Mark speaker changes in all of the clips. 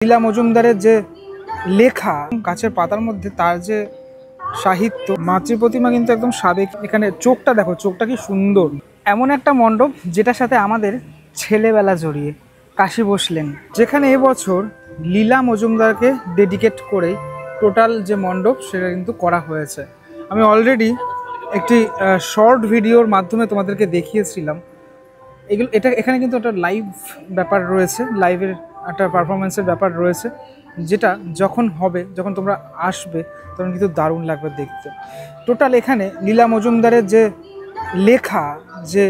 Speaker 1: লীলা মজুমদারের যে লেখা গাছের পাতার মধ্যে তার যে সাহিত্য, মাতৃ প্রতিমা কিন্তু একদম সাবেক। এখানে চোখটা দেখো, চোখটা কি সুন্দর। এমন একটা মণ্ডপ যেটার সাথে আমাদের ছেলেবেলা জড়িয়ে, কাশী বসলেন, যেখানে এবছর লীলা মজুমদারকে ডেডিকেট করে টোটাল যে মণ্ডপ সেটা কিন্তু করা হয়েছে। আমি অলরেডি একটি শর্ট ভিডিওর মাধ্যমে তোমাদেরকে দেখিয়েছিলাম। এখানে কিন্তু একটা লাইভ ব্যাপার রয়েছে, লাইভের একটা পারফরমেন্সের ব্যাপার রয়েছে, যেটা যখন হবে, যখন তোমরা আসবে তখন কিন্তু দারুণ লাগবে দেখতে। টোটাল এখানে লীলা মজুমদারের যে লেখা, যে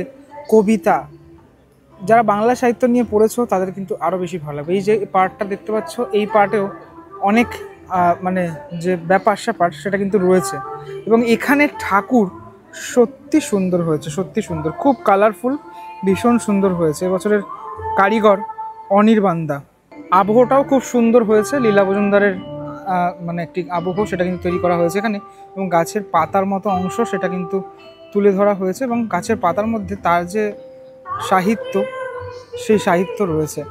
Speaker 1: কবিতা, যারা বাংলা সাহিত্য নিয়ে পড়েছো তাদের কিন্তু আরও বেশি ভালো লাগবে। এই যে পার্টটা দেখতে পাচ্ছ, এই পার্টেও অনেক মানে যে ব্যাপার স্যাপার সেটা কিন্তু রয়েছে। এবং এখানে ঠাকুর সত্যি সুন্দর হয়েছে, সত্যি সুন্দর, খুব কালারফুল, ভীষণ সুন্দর হয়েছে। এবছরের কারিগর অনির্বাণদা। আবহটাও খুব সুন্দর হয়েছে, লীলা মজুমদারের মানে একটি আবহ সেটা কিন্তু তৈরি করা হয়েছে এখানে। এবং গাছের পাতার মতো অংশ সেটা কিন্তু তুলে ধরা হয়েছে, এবং গাছের পাতার মধ্যে তার যে সাহিত্য, সেই সাহিত্য রয়েছে।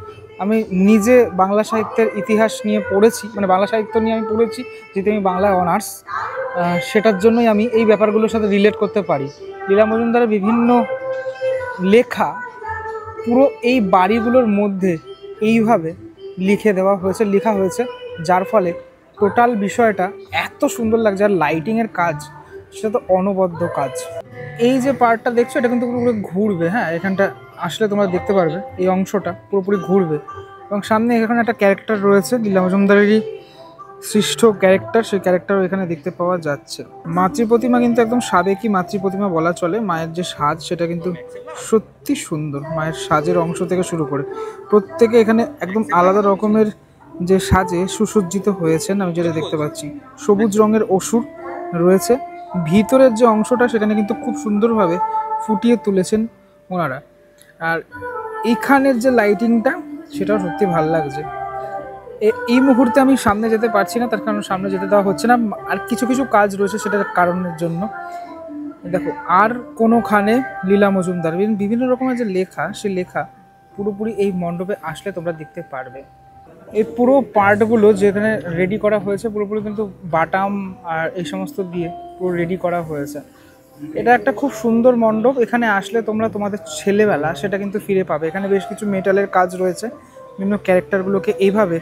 Speaker 1: আমি নিজে বাংলা সাহিত্যের ইতিহাস নিয়ে পড়েছি, মানে বাংলা সাহিত্য নিয়ে আমি পড়েছি, যেহেতু আমি বাংলায় অনার্স, সেটার জন্যই আমি এই ব্যাপারগুলোর সাথে রিলেট করতে পারি। লীলা মজুমদারের বিভিন্ন লেখা পুরো এই বাড়িগুলোর মধ্যে এইভাবে লেখা হয়েছে, যার ফলে টোটাল বিষয়টা এত সুন্দর লাগছে। আর লাইটিংয়ের কাজ সেটা তো অনবদ্য কাজ। এই যে পার্টটা দেখছো এটা কিন্তু পুরোপুরি ঘুরবে, হ্যাঁ, এখানটা আসলে তোমরা দেখতে পারবে এই অংশটা পুরোপুরি ঘুরবে। এবং সামনে এখানে একটা ক্যারেক্টার রয়েছে, লীলা মজুমদারেরই সৃষ্ট ক্যারেক্টার, সেই ক্যারেক্টারও এখানে দেখতে পাওয়া যাচ্ছে। মাতৃ প্রতিমা কিন্তু একদম সাবেকি মাতৃ প্রতিমা বলা চলে। মায়ের যে সাজ সেটা কিন্তু সত্যি সুন্দর, মায়ের সাজের অংশ থেকে শুরু করে প্রত্যেকে এখানে একদম আলাদা রকমের যে সাজে সুসজ্জিত হয়েছেন। আমি যেটা দেখতে পাচ্ছি সবুজ রঙের অসুর রয়েছে, ভিতরের যে অংশটা সেখানে কিন্তু খুব সুন্দরভাবে ফুটিয়ে তুলেছেন ওনারা। আর এইখানের যে লাইটিংটা সেটাও সত্যি ভালো লাগছে। এই মুহূর্তে আমি সামনে যেতে পারছি না, তার কারণ সামনে যেতে দেওয়া হচ্ছে না। আর কিছু কিছু কাজ রয়েছে সেটার কারণের জন্য। দেখো, আর কোনোখানে লীলা মজুমদার বিভিন্ন রকমের যে লেখা, সেই লেখা পুরোপুরি এই মণ্ডপে আসলে তোমরা দেখতে পারবে। এই পুরো পার্টগুলো যেখানে রেডি করা হয়েছে পুরোপুরি কিন্তু বাটাম আর এই সমস্ত দিয়ে পুরো রেডি করা হয়েছে। এটা একটা খুব সুন্দর মণ্ডপ। এখানে আসলে তোমরা তোমাদের ছেলেবেলা সেটা কিন্তু ফিরে পাবে। এখানে বেশ কিছু মেটালের কাজ রয়েছে, বিভিন্ন ক্যারেক্টারগুলোকে এইভাবে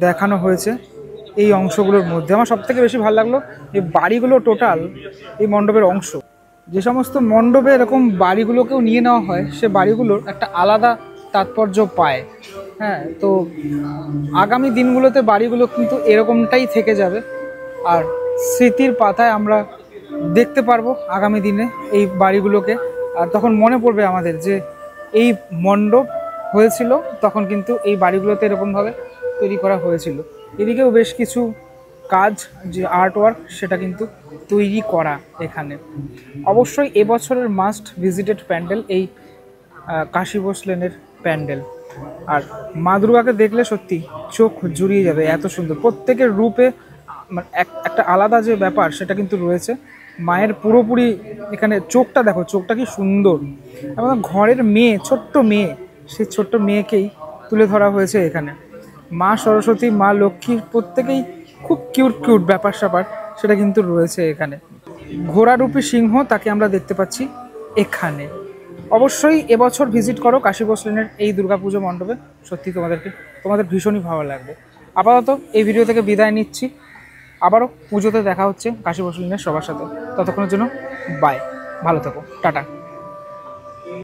Speaker 1: দেখানো হয়েছে এই অংশগুলোর মধ্যে। আমার সবথেকে বেশি ভালো লাগলো এই বাড়িগুলো টোটাল এই মণ্ডপের অংশ। যে সমস্ত মণ্ডপে এরকম বাড়িগুলোকেও নিয়ে নেওয়া হয়, সে বাড়িগুলোর একটা আলাদা তাৎপর্য পায়। হ্যাঁ, তো আগামী দিনগুলোতে বাড়িগুলো কিন্তু এরকমটাই থেকে যাবে, আর স্মৃতির পাতায় আমরা দেখতে পারবো আগামী দিনে এই বাড়িগুলোকে। আর তখন মনে পড়বে আমাদের যে এই মণ্ডপ হয়েছিল, তখন কিন্তু এই বাড়িগুলোতে এরকমভাবে তৈরি করা হয়েছিল। এদিকেও বেশ কিছু কাজ, যে আর্ট ওয়ার্ক, সেটা কিন্তু তৈরি করা এখানে। অবশ্যই এবছরের মাস্ট ভিজিটেড প্যান্ডেল এই কাশী বসলেনের প্যান্ডেল। আর মা দুর্গাকে দেখলে সত্যি চোখ জুড়িয়ে যাবে, এত সুন্দর প্রত্যেকের রূপে একটা আলাদা যে ব্যাপার সেটা কিন্তু রয়েছে। মায়ের পুরোপুরি এখানে চোখটা দেখো, চোখটা কি সুন্দর। এবং ঘরের মেয়ে, ছোট্ট মেয়ে, সেই ছোট্ট মেয়েকেই তুলে ধরা হয়েছে এখানে। মা সরস্বতী, মা লক্ষ্মীর প্রত্যেকেই খুব কিউট কিউট ব্যাপার স্যাপার সেটা কিন্তু রয়েছে এখানে। ঘোড়ারূপী সিংহ, তাকে আমরা দেখতে পাচ্ছি এখানে। অবশ্যই এবছর ভিজিট করো কাশী বসলেনের এই দুর্গাপুজো মণ্ডপে, সত্যি তোমাদের ভীষণই ভালো লাগবে। আপাতত এই ভিডিও থেকে বিদায় নিচ্ছি, আবারও পুজোতে দেখা হচ্ছে কাশী বসলেনের সবার সাথে। ততক্ষণের জন্য বাই, ভালো থেকো, টাটা।